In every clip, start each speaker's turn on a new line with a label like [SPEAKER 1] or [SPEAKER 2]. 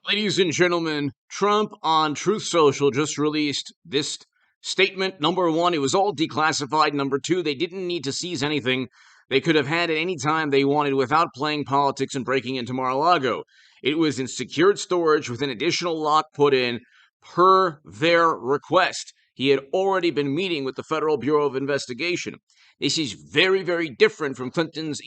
[SPEAKER 1] Ladies and gentlemen, Trump on Truth Social just released this statement. Number one, it was all declassified. Number two, they didn't need to seize anything. They could have had it any time they wanted without playing politics and breaking into Mar-a-Lago. It was in secured storage with an additional lock put in per their request. He had already been meeting with the Federal Bureau of Investigation. This is very, very different from Clinton's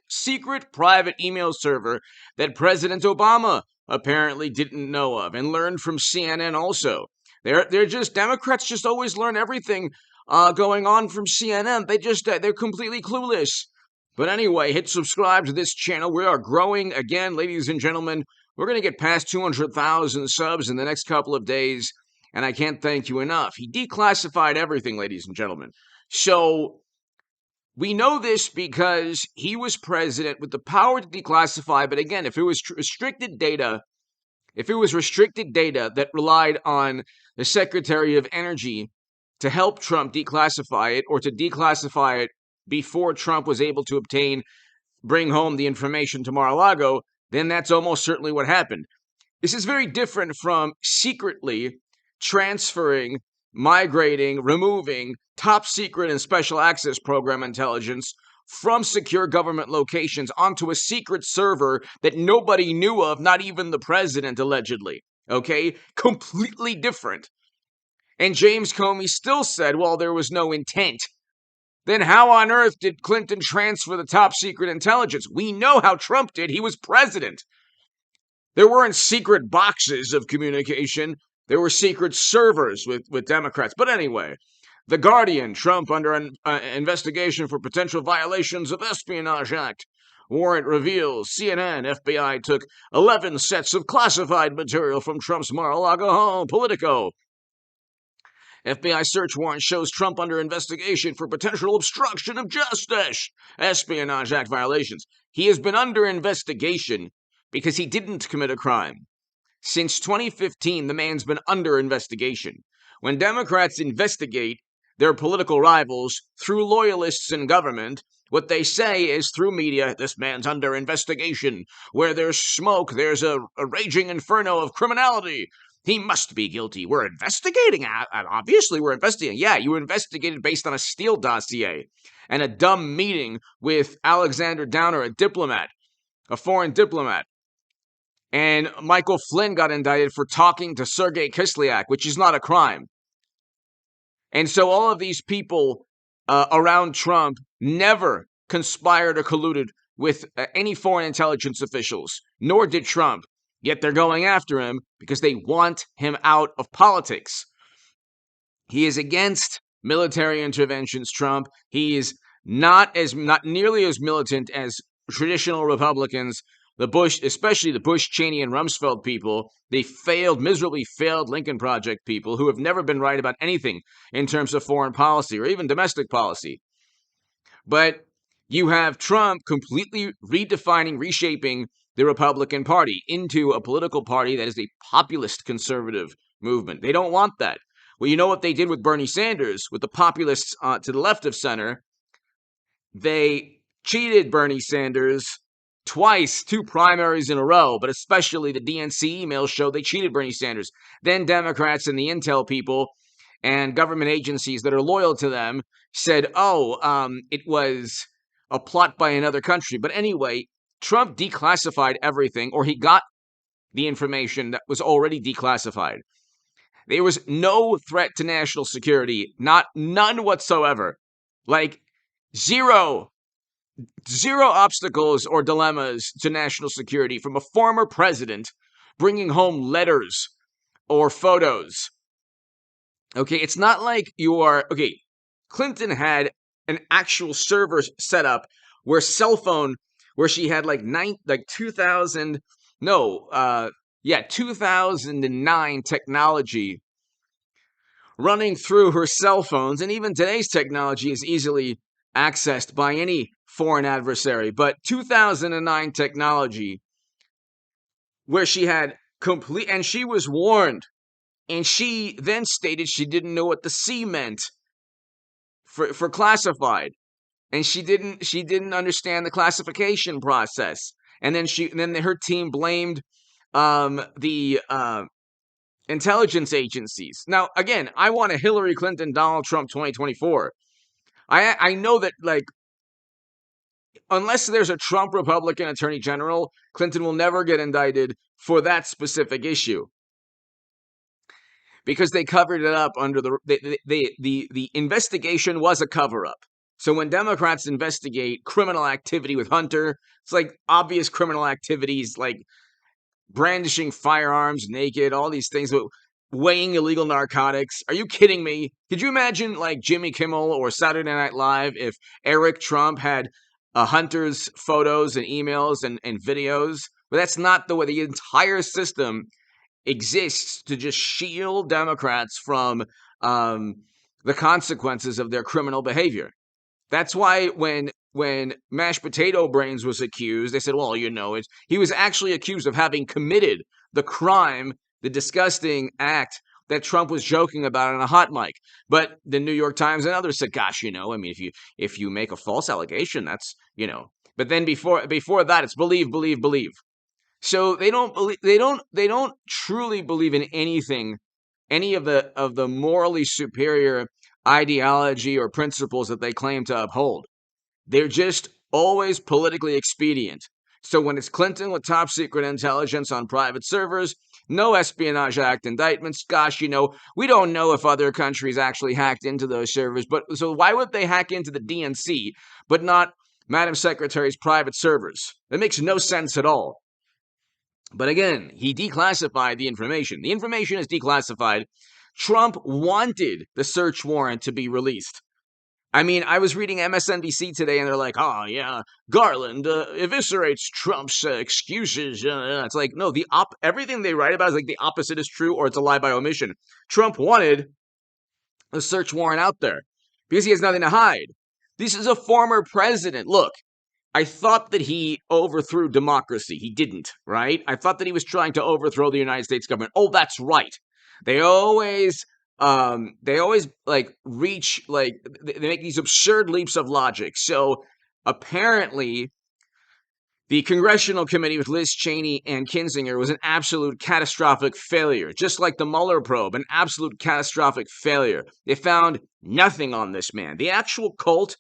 [SPEAKER 1] secret private email server that President Obama apparently didn't know of and learned from CNN also. They're just Democrats just always learn everything going on from CNN. They're completely clueless. But anyway, hit subscribe to this channel. We are growing again, ladies and gentlemen. We're going to get past 200,000 subs in the next couple of days, and I can't thank you enough. He declassified everything, ladies and gentlemen. So we know this because he was president with the power to declassify, but again, if it was restricted data that relied on the Secretary of Energy to help Trump declassify it or to declassify it before Trump was able to bring home the information to Mar-a-Lago, then that's almost certainly what happened. This is very different from secretly transferring, migrating, removing top secret and special access program intelligence from secure government locations onto a secret server that nobody knew of, not even the president, allegedly. Okay? Completely different. And James Comey still said, well, there was no intent. Then how on earth did Clinton transfer the top secret intelligence? We know how Trump did. He was president. There weren't secret boxes of communication. There were secret servers with Democrats. But anyway, The Guardian, Trump under investigation for potential violations of Espionage Act. Warrant reveals CNN, FBI took 11 sets of classified material from Trump's Mar-a-Lago home. Politico. FBI search warrant shows Trump under investigation for potential obstruction of justice. Espionage Act violations. He has been under investigation because he didn't commit a crime. Since 2015, the man's been under investigation. When Democrats investigate their political rivals through loyalists in government, what they say is through media, this man's under investigation. Where there's smoke, there's a raging inferno of criminality. He must be guilty. We're investigating. Obviously, we're investigating. Yeah, you investigated based on a Steele dossier and a dumb meeting with Alexander Downer, a foreign diplomat. And Michael Flynn got indicted for talking to Sergei Kislyak, which is not a crime. And so all of these people around Trump never conspired or colluded with any foreign intelligence officials, nor did Trump. Yet they're going after him because they want him out of politics. He is against military interventions, Trump. He is not nearly as militant as traditional Republicans, especially the Bush, Cheney, and Rumsfeld people. They miserably failed Lincoln Project people who have never been right about anything in terms of foreign policy or even domestic policy. But you have Trump completely redefining, reshaping the Republican Party into a political party that is a populist conservative movement. They don't want that. Well, you know what they did with Bernie Sanders, with the populists to the left of center? They cheated Bernie Sanders twice, 2 primaries in a row, but especially the DNC emails show they cheated Bernie Sanders. Then Democrats and the intel people and government agencies that are loyal to them said, it was a plot by another country. But anyway, Trump declassified everything, or he got the information that was already declassified. There was no threat to national security, none whatsoever. Like zero obstacles or dilemmas to national security from a former president bringing home letters or photos. Okay, it's not like Clinton had an actual server set up where she had 2009 technology running through her cell phones, and even today's technology is easily accessed by any foreign adversary, but 2009 technology where she had and she was warned, and she then stated she didn't know what the C meant for classified. And she didn't understand the classification process. And then her team blamed the intelligence agencies. Now, again, I want a Hillary Clinton, Donald Trump 2024. I know that, like, unless there's a Trump Republican attorney general, Clinton will never get indicted for that specific issue, because they covered it up under the investigation was a cover up. So when Democrats investigate criminal activity with Hunter, it's like obvious criminal activities, like brandishing firearms naked, all these things, weighing illegal narcotics. Are you kidding me? Could you imagine, like, Jimmy Kimmel or Saturday Night Live if Eric Trump had Hunter's photos and emails and videos? But that's not the way. The entire system exists to just shield Democrats from the consequences of their criminal behavior. That's why when Mashed Potato Brains was accused, they said, well, he was actually accused of having committed the crime, the disgusting act that Trump was joking about on a hot mic. But the New York Times and others said, gosh, I mean, if you make a false allegation, that's, But then before that, it's believe, believe, believe. So they don't truly believe in anything, any of the morally superior ideology or principles that they claim to uphold. They're just always politically expedient. So when it's Clinton with top secret intelligence on private servers, no Espionage Act indictments. Gosh, we don't know if other countries actually hacked into those servers. But so why would they hack into the DNC, but not Madam Secretary's private servers? That makes no sense at all. But again, he declassified the information. The information is declassified. Trump wanted the search warrant to be released. I mean, I was reading MSNBC today, and they're like, oh, yeah, Garland eviscerates Trump's excuses. It's like, no, everything they write about is like the opposite is true, or it's a lie by omission. Trump wanted a search warrant out there because he has nothing to hide. This is a former president. Look, I thought that he overthrew democracy. He didn't, right? I thought that he was trying to overthrow the United States government. Oh, that's right. They always like reach, like, they make these absurd leaps of logic. So apparently the Congressional Committee with Liz Cheney and Kinzinger was an absolute catastrophic failure, just like the Mueller probe, an absolute catastrophic failure. They found nothing on this man. The actual cult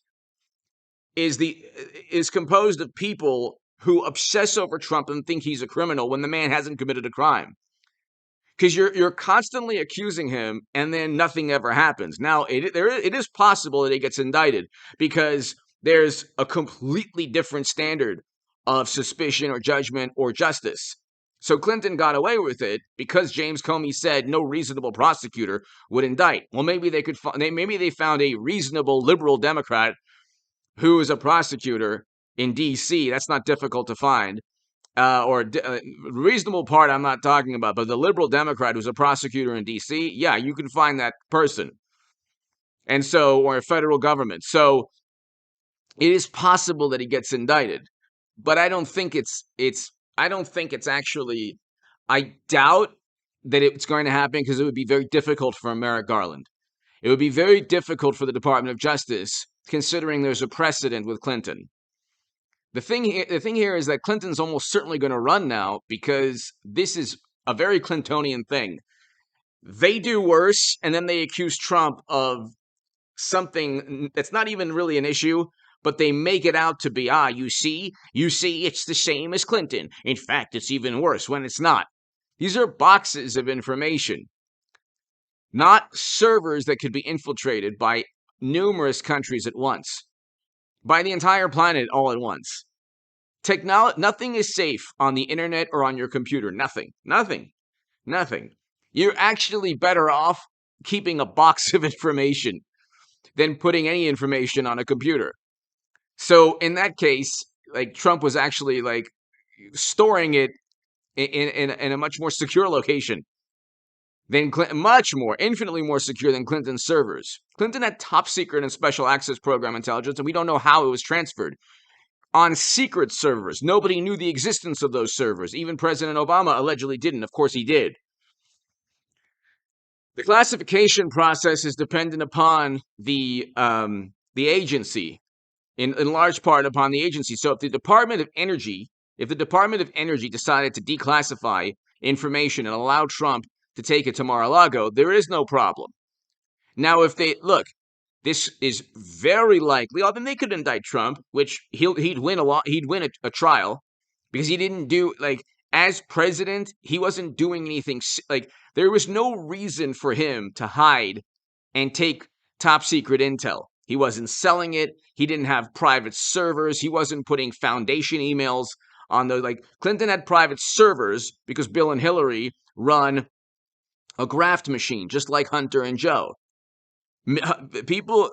[SPEAKER 1] is composed of people who obsess over Trump and think he's a criminal when the man hasn't committed a crime. Because you're constantly accusing him, and then nothing ever happens. Now, it is possible that he gets indicted because there's a completely different standard of suspicion or judgment or justice. So Clinton got away with it because James Comey said no reasonable prosecutor would indict. Well, maybe they found a reasonable liberal Democrat who is a prosecutor in D.C. That's not difficult to find. Reasonable part I'm not talking about, but the liberal Democrat who's a prosecutor in D.C., yeah, you can find that person. And so, or a federal government. So it is possible that he gets indicted, but I don't think it's actually, I doubt that it's going to happen because it would be very difficult for Merrick Garland. It would be very difficult for the Department of Justice, considering there's a precedent with Clinton. The thing here is that Clinton's almost certainly going to run now because this is a very Clintonian thing. They do worse, and then they accuse Trump of something that's not even really an issue, but they make it out to be, you see, it's the same as Clinton. In fact, it's even worse when it's not. These are boxes of information, not servers that could be infiltrated by numerous countries at once. By the entire planet all at once. Nothing is safe on the internet or on your computer. Nothing. You're actually better off keeping a box of information than putting any information on a computer. So in that case, like, Trump was actually, like, storing it in a much more secure location than infinitely more secure than Clinton's servers. Clinton had top secret and special access program intelligence, and we don't know how it was transferred. On secret servers. Nobody knew the existence of those servers. Even President Obama allegedly didn't. Of course he did. The classification process is dependent upon the agency, in large part upon the agency. So if the Department of Energy If the Department of Energy decided to declassify information and allow Trump to take it to Mar-a-Lago, there is no problem. Now, if they look, this is very likely. Then they could indict Trump, which he'd win a lot. He'd win a trial because he didn't do as president. He wasn't doing anything there was no reason for him to hide and take top secret intel. He wasn't selling it. He didn't have private servers. He wasn't putting foundation emails on the Clinton had private servers because Bill and Hillary run a graft machine, just like Hunter and Joe. People,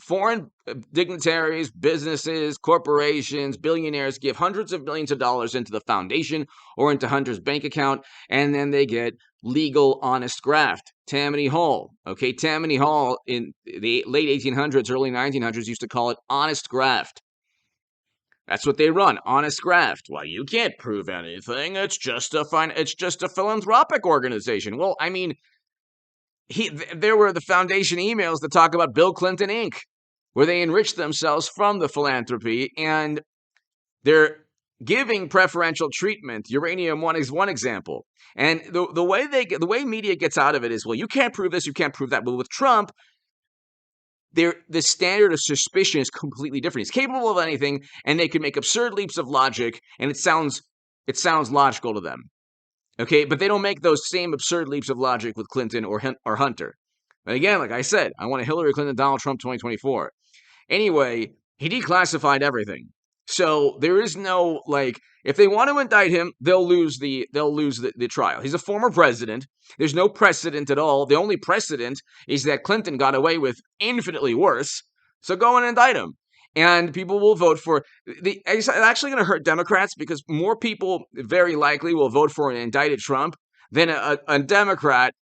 [SPEAKER 1] foreign dignitaries, businesses, corporations, billionaires give hundreds of millions of dollars into the foundation or into Hunter's bank account, and then they get legal, honest graft. Tammany Hall. Okay, Tammany Hall in the late 1800s, early 1900s used to call it honest graft. That's what they run, honest graft. Well, you can't prove anything. It's just a philanthropic organization. Well, I mean, there were the foundation emails that talk about Bill Clinton Inc., where they enrich themselves from the philanthropy, and they're giving preferential treatment. Uranium One is one example. And the way media gets out of it is, well, you can't prove this, you can't prove that. But with Trump, the standard of suspicion is completely different. He's capable of anything, and they can make absurd leaps of logic, and it sounds logical to them. Okay, but they don't make those same absurd leaps of logic with Clinton or Hunter. But again, like I said, I want a Hillary Clinton, Donald Trump 2024. Anyway, he declassified everything. So there is no, if they want to indict him, they'll lose the trial. He's a former president. There's no precedent at all. The only precedent is that Clinton got away with infinitely worse. So go and indict him. And people will vote for it's actually going to hurt Democrats because more people very likely will vote for an indicted Trump than a Democrat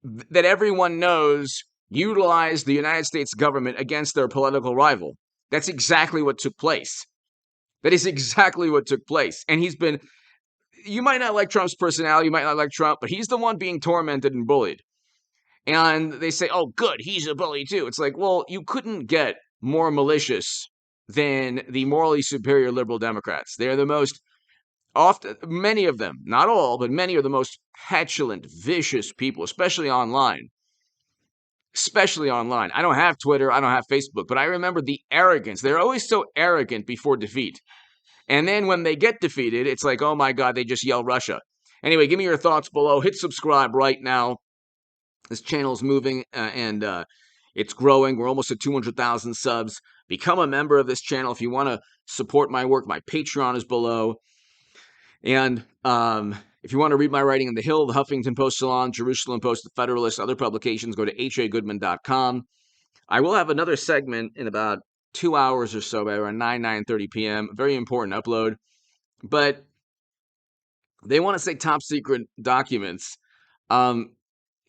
[SPEAKER 1] that everyone knows utilized the United States government against their political rival. That's exactly what took place. That is exactly what took place. And you might not like Trump's personality, you might not like Trump, but he's the one being tormented and bullied. And they say, oh, good, he's a bully too. It's like, well, you couldn't get more malicious than the morally superior liberal Democrats. They're the most, often, many of them, not all, but many are the most petulant, vicious people, especially online. I don't have Twitter, I don't have Facebook, but I remember the arrogance. They're always so arrogant before defeat. And then when they get defeated, it's like, oh my God, they just yell Russia. Anyway, give me your thoughts below. Hit subscribe right now. This channel is moving and it's growing. We're almost at 200,000 subs. Become a member of this channel if you want to support my work. My Patreon is below. And if you want to read my writing in The Hill, the Huffington Post, Salon, Jerusalem Post, the Federalist, other publications, go to hagoodman.com. I will have another segment in about 2 hours or so, by around 9:30 p.m. Very important upload. But they want to say top secret documents.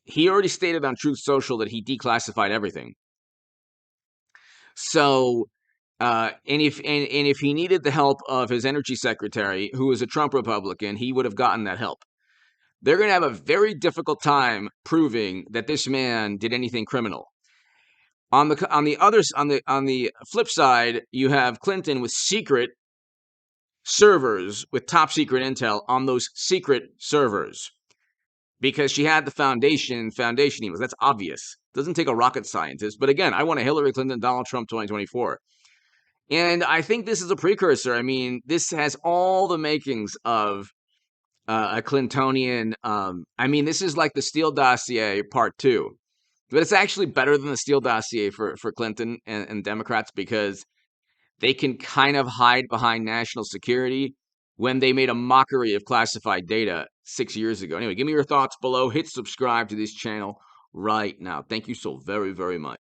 [SPEAKER 1] He already stated on Truth Social that he declassified everything. So, and if he needed the help of his energy secretary, who is a Trump Republican, he would have gotten that help. They're going to have a very difficult time proving that this man did anything criminal. On the flip side, you have Clinton with secret servers with top secret intel on those secret servers. Because she had the foundation emails. That's obvious. Doesn't take a rocket scientist. But again, I want a Hillary Clinton, Donald Trump 2024. And I think this is a precursor. I mean, this has all the makings of a Clintonian. This is like the Steele dossier part 2. But it's actually better than the Steele dossier for Clinton and Democrats because they can kind of hide behind national security when they made a mockery of classified data 6 years ago. Anyway, give me your thoughts below. Hit subscribe to this channel right now. Thank you so very, very much.